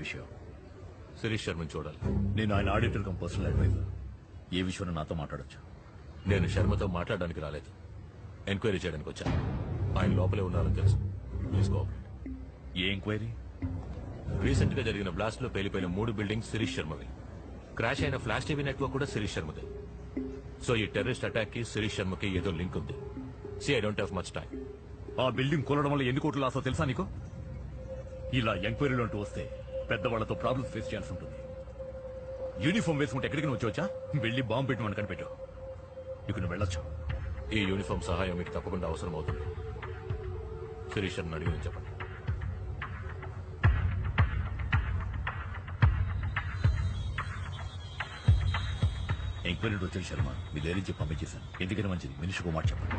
విషయం? శిరీష్ శర్మని చూడాలి. నేను ఆయన ఆడిటర్ కమ్ పర్సనల్ అడ్వైజర్. ఏ విషయంలో నాతో మాట్లాడొచ్చు? నేను శర్మతో మాట్లాడడానికి రాలేదు, ఎంక్వైరీ చేయడానికి వచ్చాను. ఆయన లోపలే ఉన్నారని తెలుసు. Please cooperate. A enquiry? Recent గా జరిగిన బ్లాస్ట్ లో పేలిపోయిన 3 బిల్డింగ్స్ శిరీష్ శర్మవి. క్రాష్ అయిన ఫ్లాష్ టీవీ నెట్వర్క్ కూడా శిరీష్ శర్మదే. సో ఈ టెర్రరిస్ట్ అటాక్ కి శిరీష్ శర్మకి ఏదో లింక్ ఉంది. I don't have much time. ఆ బిల్డింగ్ కూలడం వల్ల ఎన్ని కోట్లు లాసో తెలుసా నీకు? ఇలా ఎంక్వైరీలో అంటూ వస్తే పెద్దవాళ్లతో ప్రాబ్లమ్స్ ఫేస్ చేయాల్సి ఉంటుంది. యూనిఫామ్ వేసుకుంటే ఎక్కడికి వచ్చా? వెళ్ళి బాంబు పెట్టి మన కనిపెట్టు. ఇక నువ్వు వెళ్ళొచ్చు. ఈ యూనిఫామ్ సహాయం మీకు తప్పకుండా అవసరం అవుతుంది. శిరీష్ శర్మని అడిగి చెప్పండి. ఎంక్వైరీ వచ్చాడు శర్మ. మీ ధైర్యం పంపించేశాను. ఎందుకని మంచిది, మనిషికి మాట చెప్పండి.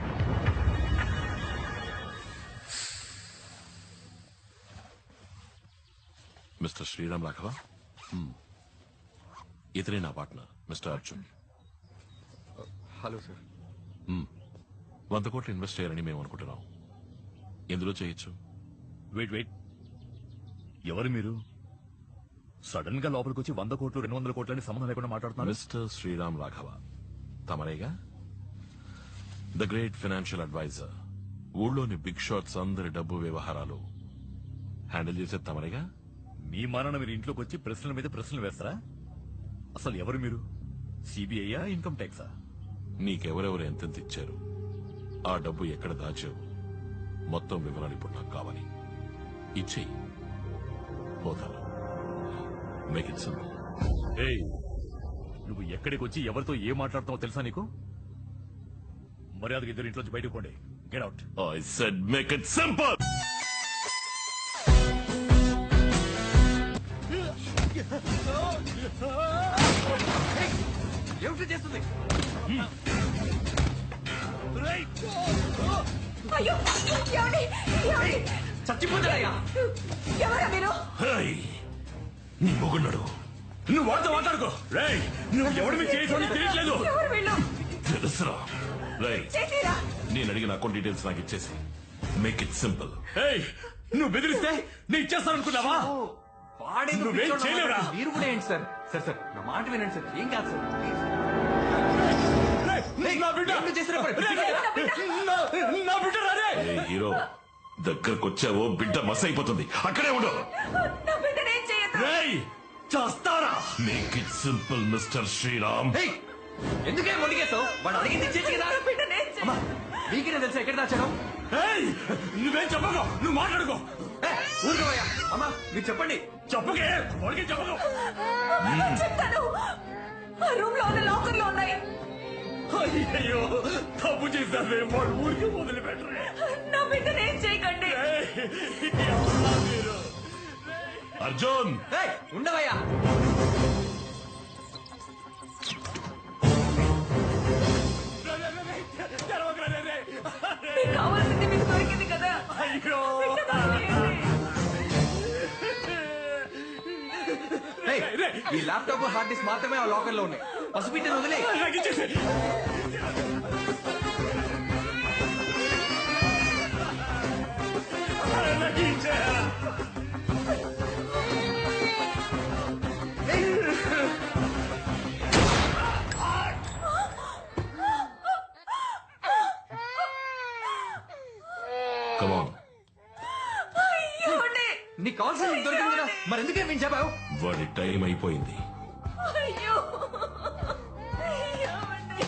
మిస్టర్ శ్రీరామ్ రాఘవ, ఇతనే నా partner mister Arjun. Hello sir. 100 కోట్లు ఇన్వెస్ట్ చేయాలని మేము అనుకుంటున్నాం. ఎందులో చేయొచ్చు? వెయిట్, ఎవరు మీరు? సడన్ గా లోపలికి వచ్చి 100 కోట్లు 200 కోట్లు అని సంబంధం లేకుండా మాట్లాడుతున్నారు. మిస్టర్ శ్రీరామ్ రాఘవ తమరేగా? The great financial advisor. ఊళ్ళోని బిగ్ షాట్స్ అందరి డబ్బు వ్యవహారాలు హ్యాండిల్ చేసేది తమరేగా? మీ మానాన మీరు ఇంట్లోకి వచ్చి ప్రశ్నల మీద ప్రశ్నలు వేస్తారా? అసలు ఎవరు మీరు? సిబిఐయా, ఇన్కమ్ ట్యాక్సా? నీకెవరెవరు ఎంతెంత ఇచ్చారు, ఆ డబ్బు ఎక్కడ దాచావు, మొత్తం వివరాలు ఇప్పుడు నాకు కావాలి. ఇచ్చేయి, పోతాను. Make it simple. ఏయ్, నువ్వు ఎక్కడికి వచ్చి ఎవరితో ఏం మాట్లాడుతావో తెలుసా నీకు? మర్యాదగా ఇద్దరు ఇంట్లోంచి బయటకు పోండి. Get out. I said make it simple. ఏమిటి చేస్తుంది? అయ్యో, చచ్చిపోతాడయ్యా. ఎవరా మీరు? నీ మొగున్నాడు, నువ్వు వాడితో మాట్లాడుకో. రేయ్, నువ్వు ఎవరి మీద చేసావు తెలియట్లేదు. ఎవరు వీళ్ళు? తెలుసురా? రై, చేతిరా. నేను అడిగిన అకౌంట్ డీటెయిల్స్ నాకు ఇచ్చేసి మేక్ ఇట్ సింపుల్. ఏయ్, నువ్వు బెదిరిస్తే నేను ఇచ్చేస్తాననుకున్నావా? నువ్వేం చేయలేవురా. మీరు కూడా ఏంటి సార్? సార్ నా మాట వినండి సార్. ఏం కాదు సార్. నా బిడ్డ నా బిడ్డ రాదే. హీరో దగ్గరకు వచ్చావో బిడ్డ మస్ అయిపోతుంది. అక్కడే ఉండు. నా బిడ్డనేం చేయొద్దు. రేయ్, చేస్తారా? Make it simple mister Sriram. ఎందుకే మొడిగేస్తావు? వాడు అడిగింది ఇచ్చేసి కదా. నా బిడ్డనేం అమ్మా, చేయొద్దు. మీకేనా తెలుసా ఎక్కడ దాచాను? ఏయ్, నువ్వేం చెప్పకు, నువ్వు మాట్లాడుకో. ఊరుకోవయ్యా. అమ్మా, మీరు చెప్పండి. చెప్పకే, వాడికి చెప్పకు. చెప్తాను. ఆ రూమ్ లో ఉన్న లాకర్ లో ఉన్నాయి. అయ్యో, తప్పు చేశావే. వాడు ఊరికి మొదలు పెట్టరే. నా బిడ్డనేం చేయకండి. అర్జున్, ఉండవయ్యా. మీకు కావాల్సింది మీకు దొరికింది కదా. అయ్యో, ఈ ల్యాప్టాప్ హార్డ్ డిస్క్ మాత్రమే ఆ లాకర్ లో ఉన్నాయి. పసిబిడ్డను వదిలే. come on. ఏమండి? నీకు కావాల్సింది నీకు దొరికింది కదా, మరి ఎందుకే మేము చెప్పావు? వాడి టైం అయిపోయింది. అయ్యో, ఏమండి?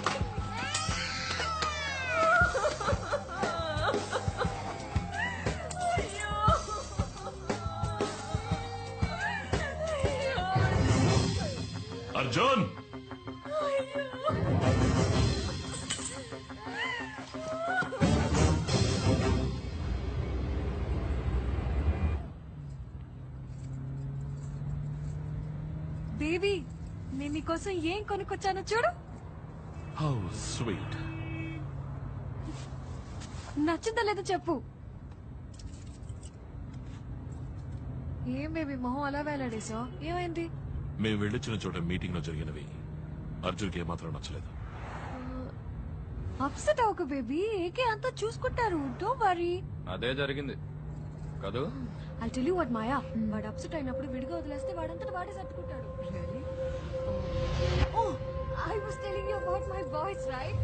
అయ్యో. అర్జున్, బేబీ, నేను నీకోసం ఏం కొనుక్కొచ్చానో చూడు. How sweet. నచ్చిందా లేదో చెప్పు. ఏం బేబీ మొహం అలా వేలాడేసా? ఏమైంది? మేము వెళ్ళొచ్చిన చోట మీటింగ్ లో జరిగినవి అర్జున్కి ఏమాత్రం నచ్చలేదు. అప్సెట్ అవ్వకు బేబీ, ఏకే అంతా చూసుకుంటారు. Don't worry. అదే జరిగింది కదూ. I'll tell you what, Maya. వాడు అప్సెట్ అయినప్పుడు విడిగా వదిలేస్తే వాడంతట వాడే సర్దుకుంటాడు. Really? Oh, I was telling you about my voice, right?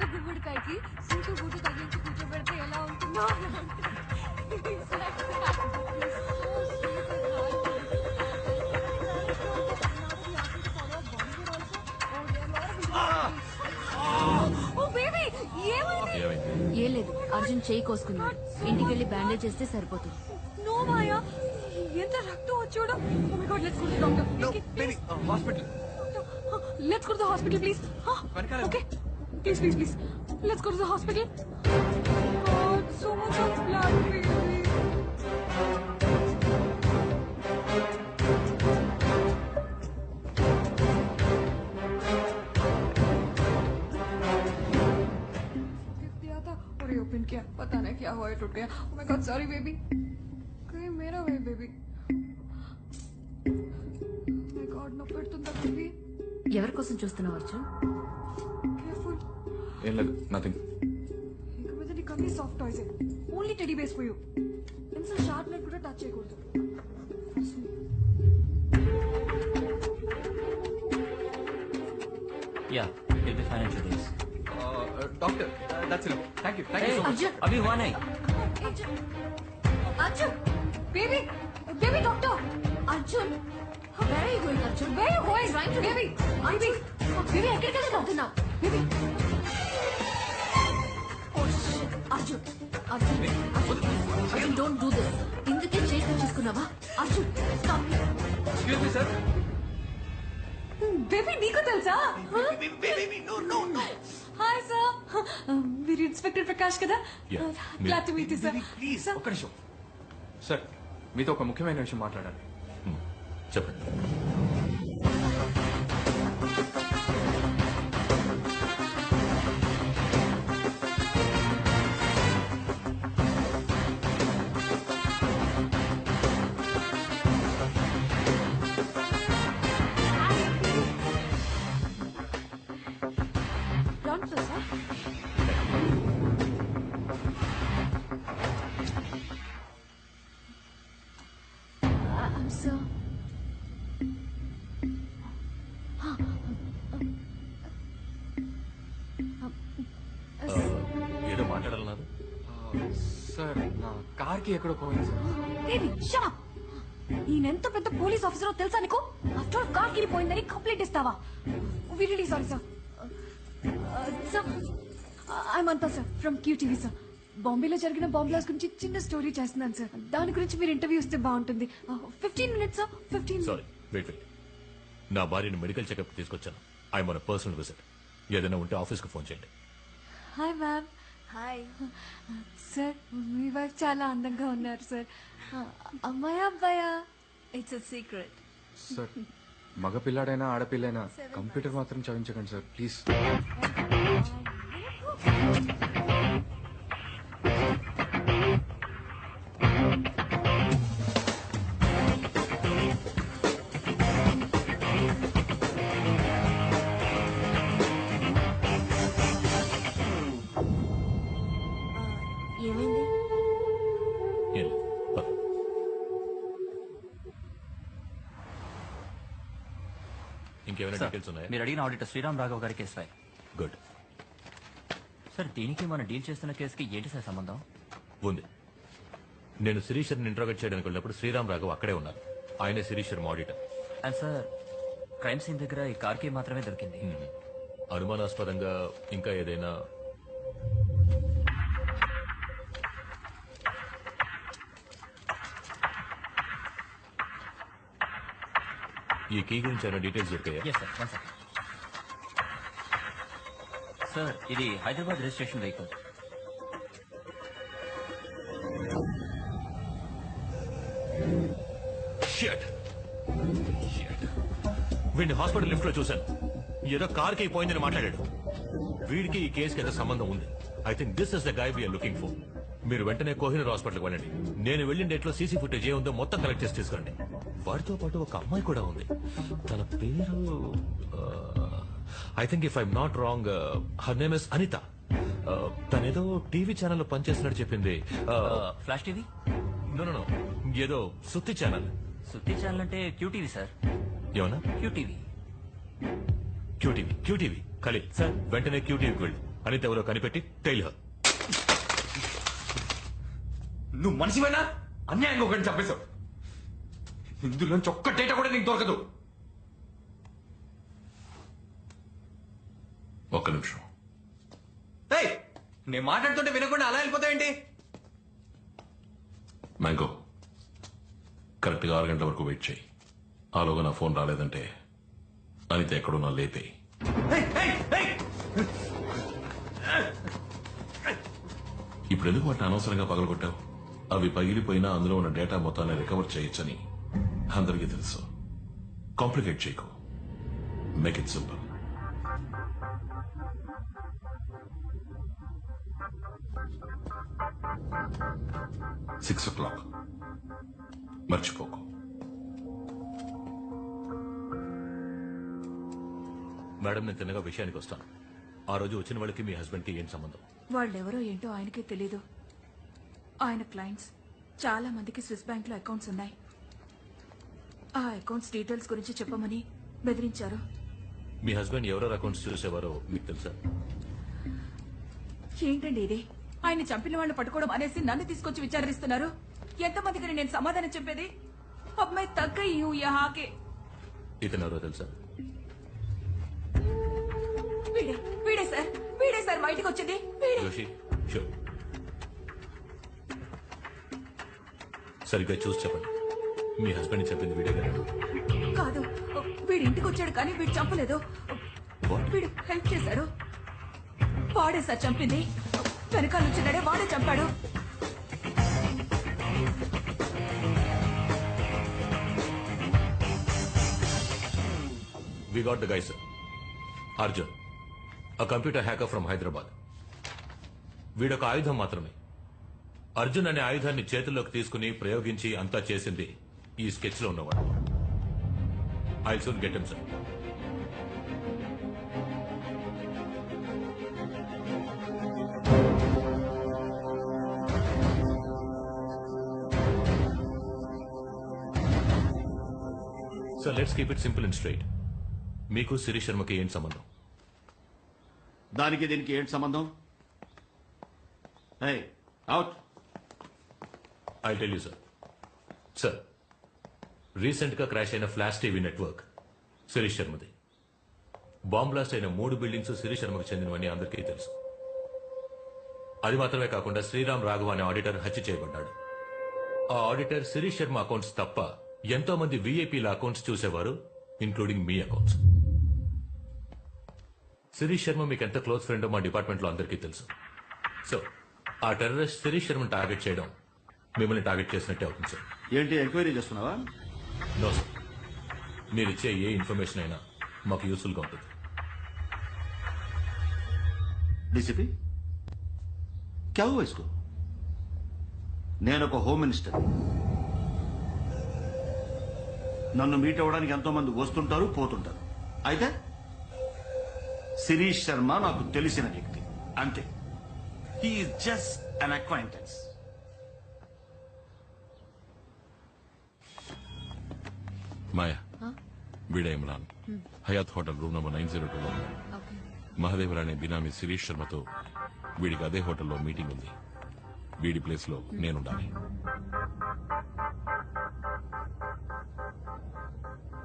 పెద్ద గుమ్మడికాయకి సీటు బూటు తగిలించి కూర్చోబెడితే ఎలా ఉంటుందో It's like that. He's so sweet and hard. Oh, baby! ఏమైంది? ఏమైంది? ఏం లేదు, అర్జున్ చేయి కోసుకున్నాడు. ఇంటికి వెళ్ళి బ్యాండేజ్ చేస్తే సరిపోతుంది. నో మాయా, ఎంత రక్తం వచ్చాడో. Oh my god, let's go to doctor. No, baby, hospital. Let's go to the hospital please. వెనకాల. Okay, please let's go to the hospital. God, so much of blood baby. और open किया, पता नहीं क्या हुआ, टूट गया. Oh my God, sorry baby. कहीं मेरा वे baby. Oh my God, no పెడుతుందా baby? ఎవరి కోసం చూస్తున్నావు అర్జున్? Careful. ఏం లేదు, నథింగ్. ఇక మీద నీకు అన్ని soft toys. Only teddy bears for you. Pencil sharpener కూడా టచ్ చేయకూడదు. Yeah, it'll be fine in 2 days. Doctor, that's it. Thank you so much. Arjun. अभी हुआ नहीं. Arjun, baby, doctor. Arjun, where are you going, Arjun? Where are you going? Trying to baby, baby, ఎక్కడికి వెళ్తున్నావు? Baby. Oh shit, Arjun, don't do this. ఇందుకే చేసి తీసుకున్నావా? Arjun, stop. Excuse me sir. Baby నీకు తెలుసా? హాయ్ సార్, మీరు inspector Prakash కదా? Yeah, me. Glad to meet you sir. Please ఒక్క నిమిషం. సార్, మీతో ఒక ముఖ్యమైన విషయం మాట్లాడాలి. చెప్పండి. Ground floor sir. సార్, ఏదో మాట్లాడాలన్నారు. సార్, నా కార్కి ఎక్కడో పోయింది సార్. Baby shut up. ఈయనెంత పెద్ద పోలీస్ ఆఫీసరో తెలుసా నీకు? ఆఫ్టర్ కార్ కిరిపోయిందని కంప్లైంట్ ఇస్తావా? We really sorry sir. Sir, I'm అంతా సార్ ఫ్రమ్ క్యూటీవీ సార్. బాంబేలో జరిగిన బాంబ్ బ్లాస్ట్ గురించి చిన్న స్టోరీ చేస్తున్నాను సార్. దాని గురించి మీరు ఇంటర్వ్యూ ఇస్తే బాగుంటుంది. 15 minutes సార్, 15. Sorry, wait. నా భార్యను మెడికల్ చెకప్ తీసుకొచ్చాను. I'm on personal visit. ఏదైనా ఉంటే ఆఫీస్కి ఫోన్ చేయండి. Hi ma'am. హాయ్ సార్, మీ వైఫ్ చాలా అందంగా ఉన్నారు సార్. అమ్మాయా అబ్బాయా? It's a secret. సార్, మగ పిల్లాడైనా ఆడపిల్లైనా కంప్యూటర్ మాత్రం చదివించకండి సార్, ప్లీజ్. ఏమైంది? ఏం లేదు. పద. ఇంకేమైనా డీటెయిల్స్ ఉన్నాయా? మీరు అడిగిన ఆడిటర్ శ్రీరామ్ రాఘవ్ గారి కేసు ఫైల్. గుడ్. సార్, దీనికి మనం డీల్ చేస్తున్న కేసుకి ఏంటి సార్ సంబంధం? ఉంది. నేను శిరీషర్ని ఇంట్రోగేట్ చేయడానికి వెళ్ళినప్పుడు శ్రీరామ్ రాఘవ్ అక్కడే ఉన్నారు. ఆయనే Sirish Sharma auditor. And sir, crime scene దగ్గర ఈ కార్ కీ మాత్రమే దొరికింది. అనుమానాస్పదంగా ఇంకా ఏదైనా? ఈ కీ గురించి ఏమైనా డీటెయిల్స్ దొరికాయా? Yes sir, 1 second. సార్, ఇది హైదరాబాద్ రిజిస్ట్రేషన్ వెహికల్. వీడిని హాస్పిటల్ లిఫ్ట్ లో చూశాను. ఏదో కార్ కి పోయిందని మాట్లాడాడు. వీడికి ఈ కేసుకి ఏదో సంబంధం ఉంది. I think this is the guy we're looking for. మీరు వెంటనే కోహినూర్ హాస్పిటల్కి వెళ్ళండి. నేను వెళ్ళిన డేట్ లో సీసీ ఫుటేజ్ ఏ ఉందో మొత్తం కలెక్ట్ చేసి తీసుకురండి. వారితో పాటు ఒక అమ్మాయి కూడా ఉంది. తన పేరు I think if I'm not wrong her name is Anita. తనేదో టీవీ ఛానల్లో పనిచేస్తున్నట్టు చెప్పింది. ఫ్లాష్ టీవీ, నో ఏదో సుత్తి ఛానల్. సుత్తి ఛానల్ అంటే క్యూటీవీ సార్. ఏమన్నా? క్యూటీవీ. క్యూటీవీ ఖలీల్ సార్, వెంటనే క్యూటీవీకి వెళ్ళు. అనిత ఎవరో కనిపెట్టి టైల్ హర్. నువ్వు మనిషివైనా అన్యాయంగా ఒకటి చంపేశావు. ఇందులోంచి ఒక్క డేటా కూడా నీకు దొరకదు. ఒక్క నిమిషం. ఏయ్, నేను మాట్లాడుతుంటే వినకుండా అలా వెళ్ళిపోతావేంటి? మ్యాంగో, కరెక్ట్గా 6 గంటల వరకు వెయిట్ చేయి. ఆలోగా నా ఫోన్ రాలేదంటే అనిత ఎక్కడున్నా లేపేయి. ఇప్పుడు ఎందుకు వాటిని అనవసరంగా పగలగొట్టావు? అవి పగిలిపోయినా అందులో ఉన్న డేటా మొత్తాన్ని రికవర్ చేయొచ్చని అందరికీ తెలుసు. కాంప్లికేట్ చేయకు, make it simple. Six o'clock మర్చిపోకు. మేడం, నేను తిన్నగా విషయానికి వస్తాను. ఆ రోజు వచ్చిన వాళ్ళకి మీ హస్బెండ్ కి ఏం సంబంధం? వాళ్ళెవరో ఏంటో ఆయనకే తెలీదు. ఆయన క్లయింట్స్ చాలా మందికి స్విస్ బ్యాంక్ లో అకౌంట్స్ ఉన్నాయి. ఆ అకౌంట్స్ డీటెయిల్స్ గురించి చెప్పమని బెదిరించారు. మీ హస్బెండ్ ఎవరెవరు అకౌంట్స్ చూసేవారో మీకు తెలుసా? ఏంటండి ఇది? ఆయన చంపిన వాళ్ళని పట్టుకోవడం అనేసి నన్ను తీసుకొచ్చి విచారిస్తున్నారు. ఎంతమందికి నేను సమాధానం చెప్పేది? అమ్మాయి తగ్గ హాకే. ఇతను ఎవరో తెలుసా? వీడే సార్ మా ఇంటికి వచ్చింది. వీడే. జోషి, షూర్. సరిగ్గా చూసి చెప్పండి, మీ హస్బెండ్ చెప్పింది వీడే కదా? కాదు, వీడి ఇంటికి వచ్చాడు కానీ వీడు చంపలేదు. What? వీడు హెల్ప్ చేశాడు. వాడే సార్ చంపింది. వెనకాల వచ్చినాడే వాడే చంపాడు. We got the guy, sir. Arjun, a computer hacker from Hyderabad. వీడొక ఆయుధం మాత్రమే. అర్జున్ అనే ఆయుధాన్ని చేతుల్లోకి తీసుకుని ప్రయోగించి అంతా చేసింది ఈ స్కెచ్ లో ఉన్నవాడు. I soon get him, sir. So let's keep it simple and straight. మీకు శిరీష్ శర్మకి ఏం సంబంధం? దానికి దీనికి ఏంటి సంబంధం? Out. I tell you sir. Sir, recent గా క్రాష్ అయిన ఫ్లాష్ టీవీ నెట్వర్క్ శిరీష్ శర్మది. బాంబ్ బ్లాస్ట్ అయిన 3 బిల్డింగ్స్ శిరీష్ శర్మకు చెందినవని అందరికీ తెలుసు. అది మాత్రమే కాకుండా శ్రీరామ్ రాఘవ అనే ఆడిటర్ హత్య చేయబడ్డాడు. ఆ ఆడిటర్ శిరీష్ శర్మ అకౌంట్స్ తప్ప ఎంతో మంది వీఐపీల అకౌంట్స్ చూసేవారు, ఇంక్లూడింగ్ మీ అకౌంట్స్. శిరీష్ శర్మ మీకు ఎంత క్లోజ్ ఫ్రెండో మా డిపార్ట్మెంట్ లో అందరికీ తెలుసు. సో ఆ టెర్రరిస్ట్ శిరీష్ శర్మను టార్గెట్ చేయడం మిమ్మల్ని టార్గెట్ చేసినట్టే అవుతుంది, సార్. ఏంటి ఎంక్వైరీ చేస్తున్నావా? నో సార్, మీరిచ్చే ఏ ఇన్ఫర్మేషన్ అయినా మాకు యూస్ఫుల్ గా ఉంటుంది. డీసీపీ క్యా హువా ఇస్కో? నేను ఒక హోమ్ మినిస్టర్. నన్ను మీట్ అవ్వడానికి ఎంతో మంది వస్తుంటారు, పోతుంటారు. అయితే శిరీష్ శర్మ నాకు తెలిసిన వ్యక్తి, అంతే. He's just an acquaintance. Maya, వీడే Imran. Hyatt hotel room number 902లో ఉన్నాడు. మహదేవర్ అనే బినామీ శిరీష్ శర్మతో వీడికి అదే హోటల్లో మీటింగ్ ఉంది. వీడి ప్లేస్ లో నేనుండాలి.